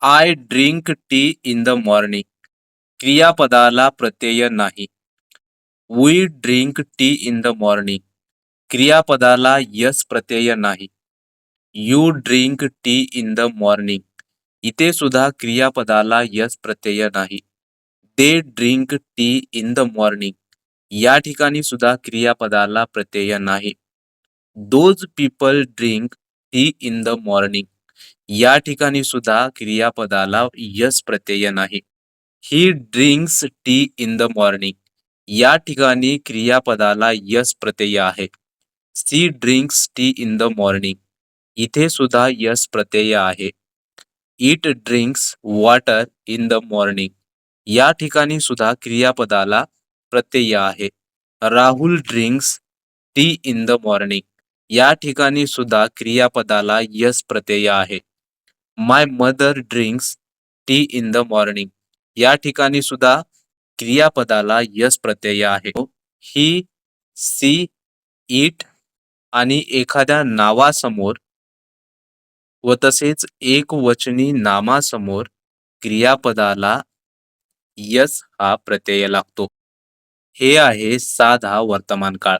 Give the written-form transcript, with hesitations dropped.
I drink tea in the morning. क्रियापदाला प्रत्यय नाही. We drink tea in the morning. क्रियापदाला यस प्रत्यय नाही. You drink tea in the morning. इथे सुद्धा क्रियापदाला यस प्रत्यय नाही. They drink tea in the morning. या ठिकाणी सुद्धा क्रियापदाला प्रत्यय नाही. Those people drink tea in the morning. या ठिकाणी सुद्धा क्रियापदाला यस प्रत्यय नाही. He drinks tea in the morning. या ठिकाणी क्रियापदाला यस प्रत्यय आहे. C drinks tea in the morning. इथे सुद्धा यस प्रत्यय आहे. It drinks water in the morning. या ठिकाणी सुद्धा क्रियापदाला प्रत्यय आहे. Rahul drinks tea in the morning. या ठिकाणी सुद्धा क्रियापदाला यस प्रत्यय आहे. My mother drinks tea in the morning. या ठिकाणी सुद्धा क्रियापदाला यस प्रत्यय आहे. ही, सी, इट आणि एखाद्या नावासमोर व तसेच एकवचनी नामासमोर क्रियापदाला यस हा प्रत्यय लागतो. हे आहे साधा वर्तमान काळ.